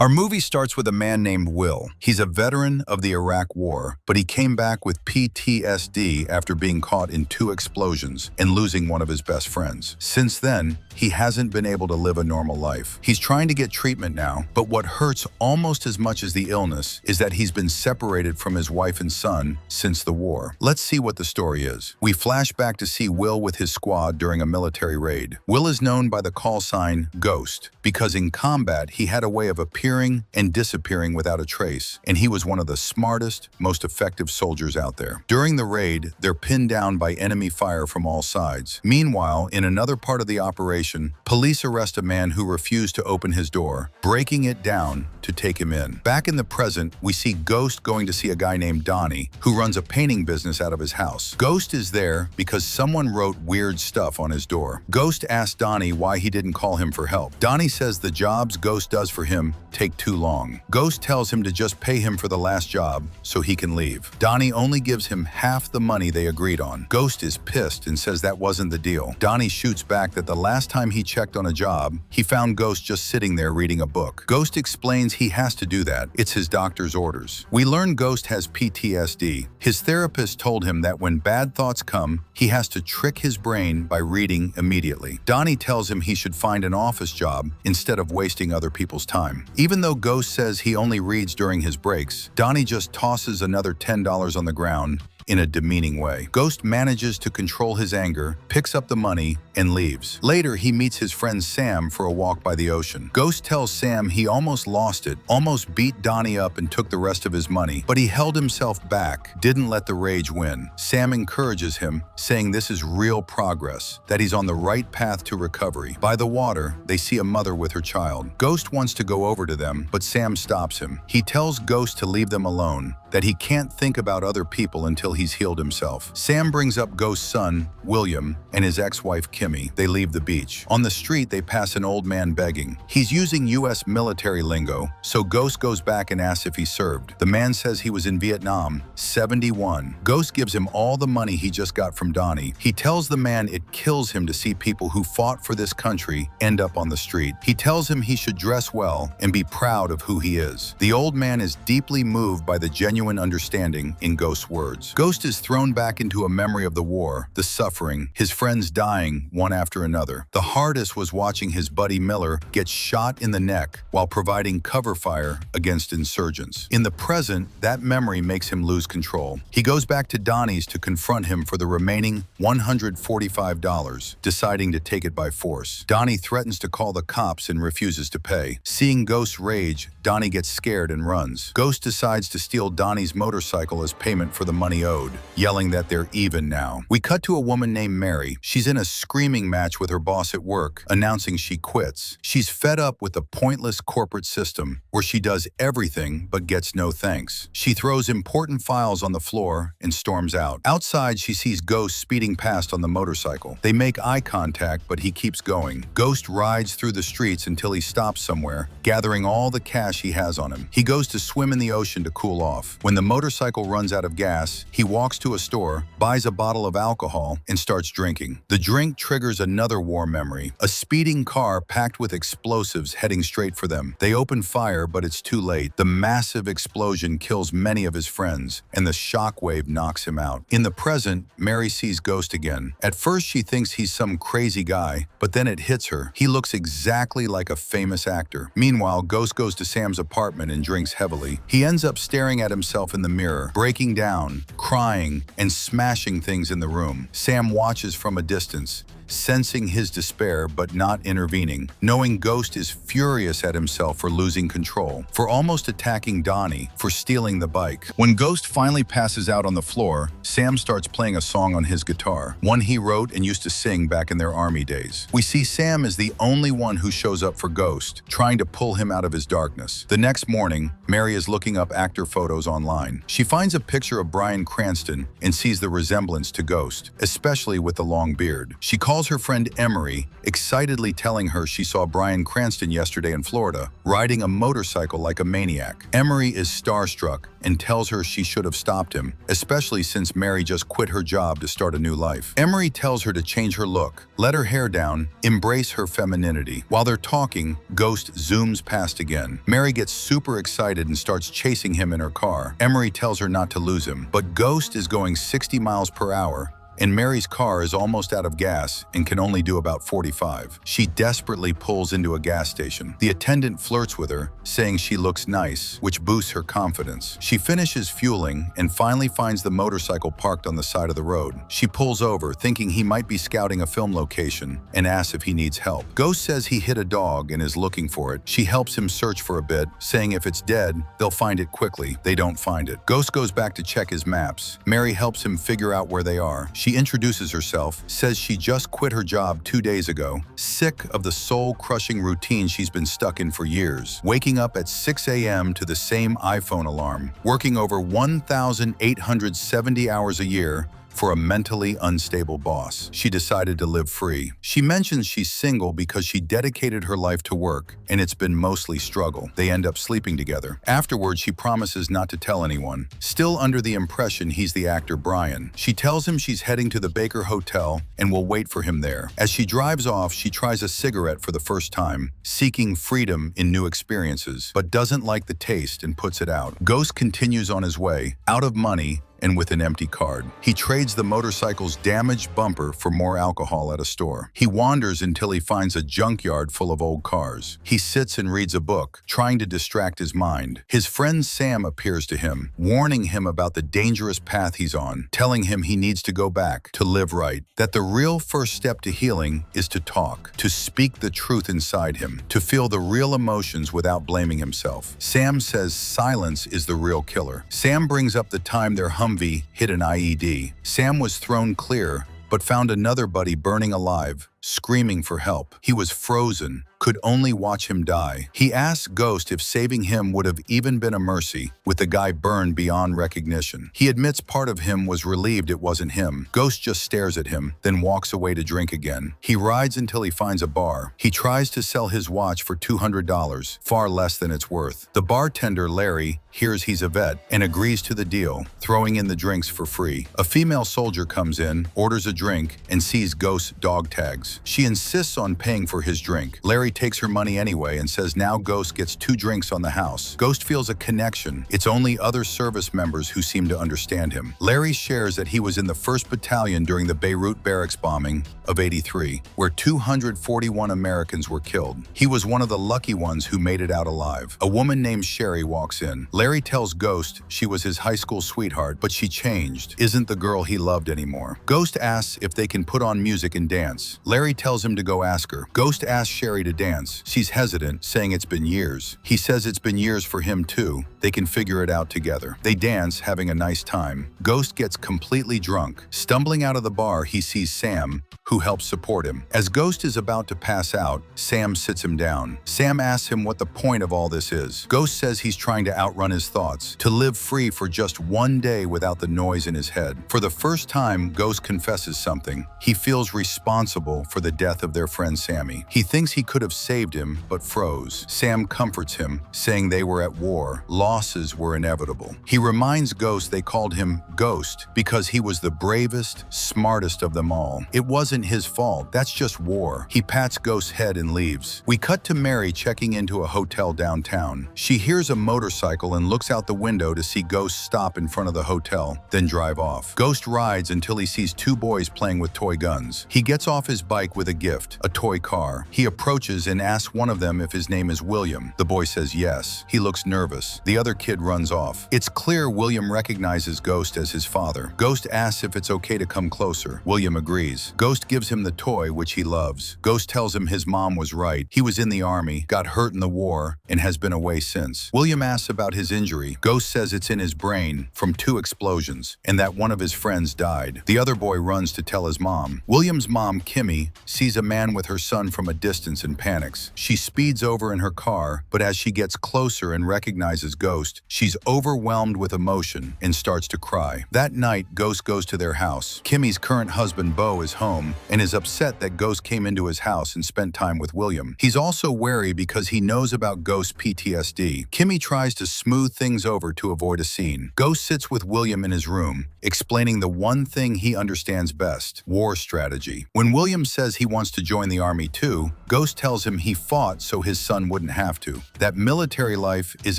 Our movie starts with a man named Will. He's a veteran of the Iraq War, but he came back with PTSD after being caught in 2 explosions and losing one of his best friends. Since then, he hasn't been able to live a normal life. He's trying to get treatment now, but what hurts almost as much as the illness is that he's been separated from his wife and son since the war. Let's see what the story is. We flash back to see Will with his squad during a military raid. Will is known by the call sign Ghost because in combat he had a way of appearing and disappearing without a trace, and he was one of the smartest, most effective soldiers out there. During the raid, they're pinned down by enemy fire from all sides. Meanwhile, in another part of the operation, police arrest a man who refused to open his door, breaking it down to take him in. Back in the present, we see Ghost going to see a guy named Donnie, who runs a painting business out of his house. Ghost is there because someone wrote weird stuff on his door. Ghost asks Donnie why he didn't call him for help. Donnie says the jobs Ghost does for him take too long. Ghost tells him to just pay him for the last job so he can leave. Donnie only gives him half the money they agreed on. Ghost is pissed and says that wasn't the deal. Donnie shoots back that the last time he checked on a job, he found Ghost just sitting there reading a book. Ghost explains he has to do that. It's his doctor's orders. We learn Ghost has PTSD. His therapist told him that when bad thoughts come, he has to trick his brain by reading immediately. Donnie tells him he should find an office job instead of wasting other people's time. Even though Ghost says he only reads during his breaks, Donnie just tosses another $10 on the ground in a demeaning way. Ghost manages to control his anger, picks up the money, and leaves. Later, he meets his friend Sam for a walk by the ocean. Ghost tells Sam he almost lost it, almost beat Donnie up and took the rest of his money, but he held himself back, didn't let the rage win. Sam encourages him, saying this is real progress, that he's on the right path to recovery. By the water, they see a mother with her child. Ghost wants to go over to them, but Sam stops him. He tells Ghost to leave them alone, that he can't think about other people until he's healed himself. Sam brings up Ghost's son, William, and his ex-wife, Kimmy. They leave the beach. On the street, they pass an old man begging. He's using U.S. military lingo, so Ghost goes back and asks if he served. The man says he was in Vietnam, 71. Ghost gives him all the money he just got from Donnie. He tells the man it kills him to see people who fought for this country end up on the street. He tells him he should dress well and be proud of who he is. The old man is deeply moved by the genuine understanding in Ghost's words. Ghost is thrown back into a memory of the war, the suffering, his friends dying one after another. The hardest was watching his buddy Miller get shot in the neck while providing cover fire against insurgents. In the present, that memory makes him lose control. He goes back to Donnie's to confront him for the remaining $145, deciding to take it by force. Donnie threatens to call the cops and refuses to pay. Seeing Ghost's rage, Donnie gets scared and runs. Ghost decides to steal Donnie's motorcycle as payment for the money owed, yelling that they're even now. We cut to a woman named Mary. She's in a screaming match with her boss at work, announcing she quits. She's fed up with the pointless corporate system where she does everything but gets no thanks. She throws important files on the floor and storms out. Outside, she sees Ghost speeding past on the motorcycle. They make eye contact, but he keeps going. Ghost rides through the streets until he stops somewhere, gathering all the cash he has on him. He goes to swim in the ocean to cool off. When the motorcycle runs out of gas, he walks to a store, buys a bottle of alcohol, and starts drinking. The drink triggers another war memory, a speeding car packed with explosives heading straight for them. They open fire, but it's too late. The massive explosion kills many of his friends, and the shockwave knocks him out. In the present, Mary sees Ghost again. At first, she thinks he's some crazy guy, but then it hits her. He looks exactly like a famous actor. Meanwhile, Ghost goes to Sam's apartment and drinks heavily. He ends up staring at himself in the mirror, breaking down, crying, and smashing things in the room. Sam watches from a distance, sensing his despair but not intervening, knowing Ghost is furious at himself for losing control, for almost attacking Donnie, for stealing the bike. When Ghost finally passes out on the floor, Sam starts playing a song on his guitar, one he wrote and used to sing back in their army days. We see Sam as the only one who shows up for Ghost, trying to pull him out of his darkness. The next morning, Mary is looking up actor photos online. She finds a picture of Bryan Cranston and sees the resemblance to Ghost, especially with the long beard. She calls calls her friend Emery, excitedly telling her she saw Bryan Cranston yesterday in Florida, riding a motorcycle like a maniac. Emery is starstruck and tells her she should have stopped him, especially since Mary just quit her job to start a new life. Emery tells her to change her look, let her hair down, embrace her femininity. While they're talking, Ghost zooms past again. Mary gets super excited and starts chasing him in her car. Emery tells her not to lose him, but Ghost is going 60 miles per hour, and Mary's car is almost out of gas and can only do about 45. She desperately pulls into a gas station. The attendant flirts with her, saying she looks nice, which boosts her confidence. She finishes fueling and finally finds the motorcycle parked on the side of the road. She pulls over, thinking he might be scouting a film location, and asks if he needs help. Ghost says he hit a dog and is looking for it. She helps him search for a bit, saying if it's dead, they'll find it quickly. They don't find it. Ghost goes back to check his maps. Mary helps him figure out where they are. She introduces herself, says she just quit her job 2 days ago, sick of the soul-crushing routine she's been stuck in for years, waking up at 6 a.m. to the same iPhone alarm, working over 1,870 hours a year for a mentally unstable boss. She decided to live free. She mentions she's single because she dedicated her life to work, and it's been mostly struggle. They end up sleeping together. Afterwards, she promises not to tell anyone, still under the impression he's the actor Bryan. She tells him she's heading to the Baker Hotel and will wait for him there. As she drives off, she tries a cigarette for the first time, seeking freedom in new experiences, but doesn't like the taste and puts it out. Ghost continues on his way, out of money, and with an empty card. He trades the motorcycle's damaged bumper for more alcohol at a store. He wanders until he finds a junkyard full of old cars. He sits and reads a book, trying to distract his mind. His friend Sam appears to him, warning him about the dangerous path he's on, telling him he needs to go back, to live right, that the real first step to healing is to talk, to speak the truth inside him, to feel the real emotions without blaming himself. Sam says silence is the real killer. Sam brings up the time their Humvee hit an IED. Sam was thrown clear, but found another buddy burning alive, screaming for help. He was frozen, could only watch him die. He asked Ghost if saving him would have even been a mercy, with the guy burned beyond recognition. He admits part of him was relieved it wasn't him. Ghost just stares at him, then walks away to drink again. He rides until he finds a bar. He tries to sell his watch for $200, far less than it's worth. The bartender, Larry, hears he's a vet and agrees to the deal, throwing in the drinks for free. A female soldier comes in, orders a drink, and sees Ghost's dog tags. She insists on paying for his drink. Larry takes her money anyway and says now Ghost gets 2 drinks on the house. Ghost feels a connection. It's only other service members who seem to understand him. Larry shares that he was in the 1st Battalion during the Beirut barracks bombing of '83, where 241 Americans were killed. He was one of the lucky ones who made it out alive. A woman named Sherry walks in. Larry tells Ghost she was his high school sweetheart, but she changed, isn't the girl he loved anymore. Ghost asks if they can put on music and dance. Larry tells him to go ask her. Ghost asks Sherry to dance. She's hesitant, saying it's been years. He says it's been years for him too. They can figure it out together. They dance, having a nice time. Ghost gets completely drunk. Stumbling out of the bar, he sees Sam, who helps support him. As Ghost is about to pass out, Sam sits him down. Sam asks him what the point of all this is. Ghost says he's trying to outrun his thoughts, to live free for just one day without the noise in his head. For the first time, Ghost confesses something. He feels responsible for the death of their friend Sammy. He thinks he could have saved him, but froze. Sam comforts him, saying they were at war. Losses were inevitable. He reminds Ghost they called him Ghost because he was the bravest, smartest of them all. It wasn't his fault. That's just war. He pats Ghost's head and leaves. We cut to Mary checking into a hotel downtown. She hears a motorcycle and looks out the window to see Ghost stop in front of the hotel, then drive off. Ghost rides until he sees 2 boys playing with toy guns. He gets off his bike with a gift, a toy car. He approaches and asks one of them if his name is William. The boy says yes. He looks nervous. The other kid runs off. It's clear William recognizes Ghost as his father. Ghost asks if it's okay to come closer. William agrees. Ghost gives him the toy, which he loves. Ghost tells him his mom was right. He was in the army, got hurt in the war, and has been away since. William asks about his injury. Ghost says it's in his brain from 2 explosions, and that one of his friends died. The other boy runs to tell his mom. William's mom, Kimmy, sees a man with her son from a distance and panics. She speeds over in her car, but as she gets closer and recognizes Ghost, she's overwhelmed with emotion and starts to cry. That night, Ghost goes to their house. Kimmy's current husband, Bo, is home, home and is upset that Ghost came into his house and spent time with William. He's also wary because he knows about Ghost's PTSD. Kimmy tries to smooth things over to avoid a scene. Ghost sits with William in his room, explaining the one thing he understands best: war strategy. When William says he wants to join the army too, Ghost tells him he fought so his son wouldn't have to. That military life is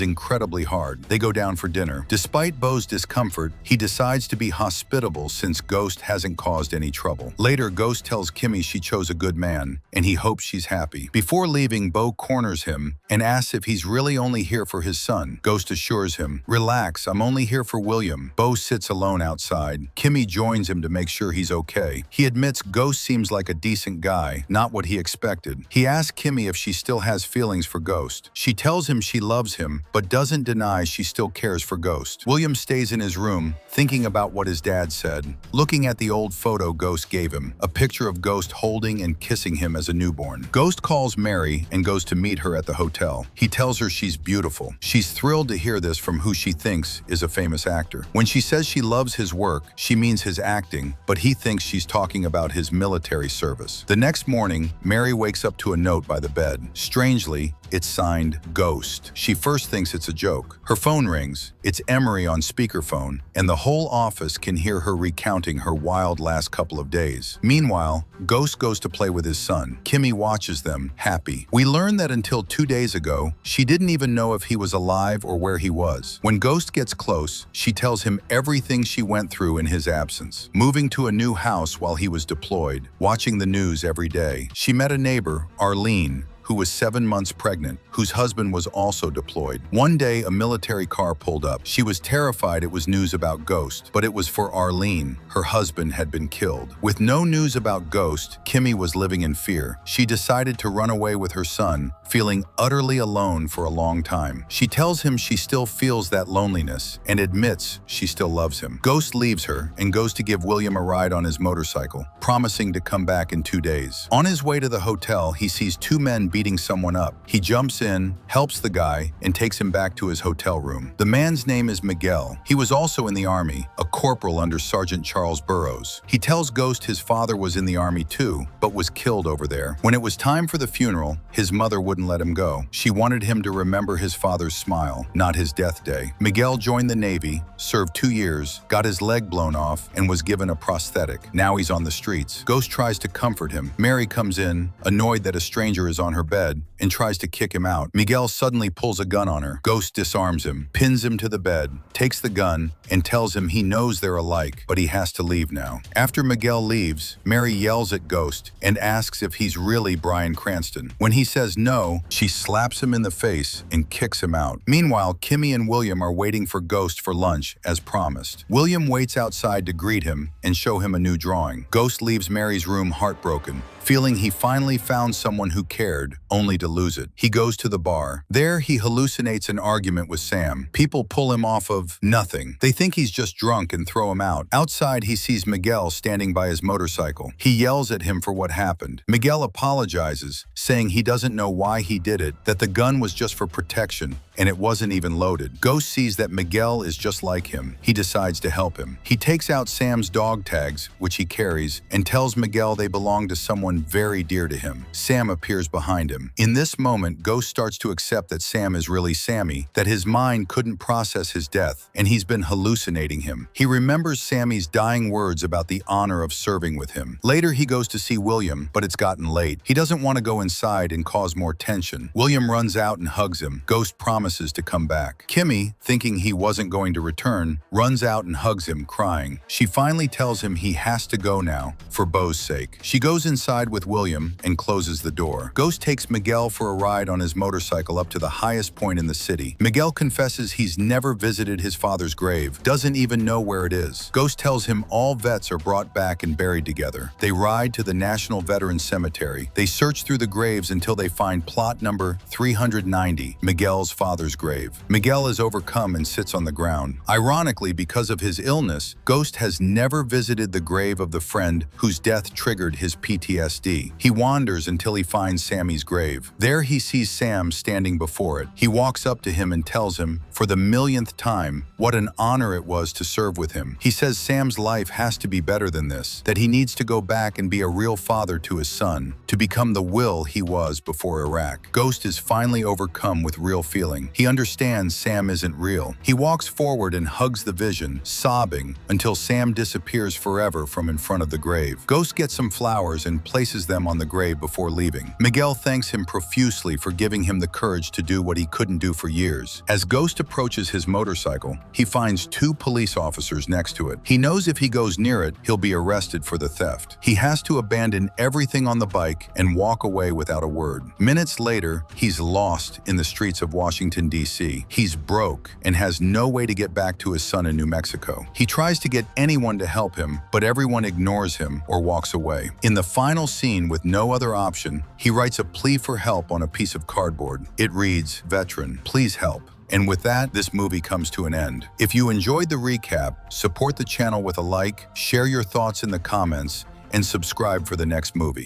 incredibly hard. They go down for dinner. Despite Beau's discomfort, he decides to be hospitable since Ghost hasn't caused any trouble. Later, Ghost tells Kimmy she chose a good man, and he hopes she's happy. Before leaving, Beau corners him and asks if he's really only here for his son. Ghost assures him, "Relax, I'm only here for William." Beau sits alone outside. Kimmy joins him to make sure he's okay. He admits Ghost seems like a decent guy, not what he expected. He asks Kimmy if she still has feelings for Ghost. She tells him she loves him, but doesn't deny she still cares for Ghost. William stays in his room, thinking about what his dad said, looking at the old photo Ghost gave him, a picture of Ghost holding and kissing him as a newborn. Ghost calls Mary and goes to meet her at the hotel. He tells her she's beautiful. She's thrilled to hear this from who she thinks is a famous actor. When she says she loves his work, she means his acting, but he thinks she's talking about his military service. The next morning, Mary wakes up to a note by the bed. Strangely, it's signed Ghost. She first thinks it's a joke. Her phone rings. It's Emery on speakerphone, and the whole office can hear her recounting her wild last couple of days. Meanwhile, Ghost goes to play with his son. Kimmy watches them, happy. We learn that until 2 days ago, she didn't even know if he was alive or where he was. When Ghost gets close, she tells him everything she went through in his absence. Moving to a new house while he was deployed, watching the news every day. She met a neighbor, Arlene, who was 7 months pregnant, whose husband was also deployed. One day, a military car pulled up. She was terrified it was news about Ghost, but it was for Arlene. Her husband had been killed. With no news about Ghost, Kimmy was living in fear. She decided to run away with her son, feeling utterly alone for a long time. She tells him she still feels that loneliness and admits she still loves him. Ghost leaves her and goes to give William a ride on his motorcycle, promising to come back in 2 days. On his way to the hotel, he sees 2 men beating someone up. He jumps in, helps the guy, and takes him back to his hotel room. The man's name is Miguel. He was also in the army, a corporal under Sergeant Charles Burroughs. He tells Ghost his father was in the army too, but was killed over there. When it was time for the funeral, his mother wouldn't let him go. She wanted him to remember his father's smile, not his death day. Miguel joined the Navy, served 2 years, got his leg blown off, and was given a prosthetic. Now he's on the streets. Ghost tries to comfort him. Mary comes in, annoyed that a stranger is on her bed, and tries to kick him out. Miguel suddenly pulls a gun on her. Ghost disarms him, pins him to the bed, takes the gun, and tells him he knows they're alike, but he has to leave now. After Miguel leaves, Mary yells at Ghost and asks if he's really Bryan Cranston. When he says no, she slaps him in the face and kicks him out. Meanwhile, Kimmy and William are waiting for Ghost for lunch, as promised. William waits outside to greet him and show him a new drawing. Ghost leaves Mary's room heartbroken, feeling he finally found someone who cared, only to lose it. He goes to the bar. There, he hallucinates an argument with Sam. People pull him off of nothing. They think he's just drunk and throw him out. Outside, he sees Miguel standing by his motorcycle. He yells at him for what happened. Miguel apologizes, saying he doesn't know why he did it, that the gun was just for protection, and it wasn't even loaded. Ghost sees that Miguel is just like him. He decides to help him. He takes out Sam's dog tags, which he carries, and tells Miguel they belong to someone very dear to him. Sam appears behind him. In this moment, Ghost starts to accept that Sam is really Sammy, that his mind couldn't process his death, and he's been hallucinating him. He remembers Sammy's dying words about the honor of serving with him. Later, he goes to see William, but it's gotten late. He doesn't want to go inside and cause more tension. William runs out and hugs him. Ghost promises to come back. Kimmy, thinking he wasn't going to return, runs out and hugs him, crying. She finally tells him he has to go now, for Beau's sake. She goes inside with William and closes the door. Ghost takes Miguel for a ride on his motorcycle up to the highest point in the city. Miguel confesses he's never visited his father's grave, doesn't even know where it is. Ghost tells him all vets are brought back and buried together. They ride to the National Veterans Cemetery. They search through the graves until they find plot number 390, Miguel's father's grave. Miguel is overcome and sits on the ground. Ironically, because of his illness, Ghost has never visited the grave of the friend whose death triggered his PTSD. He wanders until he finds Sammy's his grave. There he sees Sam standing before it. He walks up to him and tells him, for the millionth time, what an honor it was to serve with him. He says Sam's life has to be better than this, that he needs to go back and be a real father to his son, to become the Will he was before Iraq. Ghost is finally overcome with real feeling. He understands Sam isn't real. He walks forward and hugs the vision, sobbing, until Sam disappears forever from in front of the grave. Ghost gets some flowers and places them on the grave before leaving. Miguel thanks him profusely for giving him the courage to do what he couldn't do for years. As Ghost approaches his motorcycle, he finds 2 police officers next to it. He knows if he goes near it, he'll be arrested for the theft. He has to abandon everything on the bike and walk away without a word. Minutes later, he's lost in the streets of Washington, D.C. He's broke and has no way to get back to his son in New Mexico. He tries to get anyone to help him, but everyone ignores him or walks away. In the final scene, with no other option, he writes a plea for help on a piece of cardboard. It reads, "Veteran, please help." And with that, this movie comes to an end. If you enjoyed the recap, support the channel with a like, share your thoughts in the comments, and subscribe for the next movie.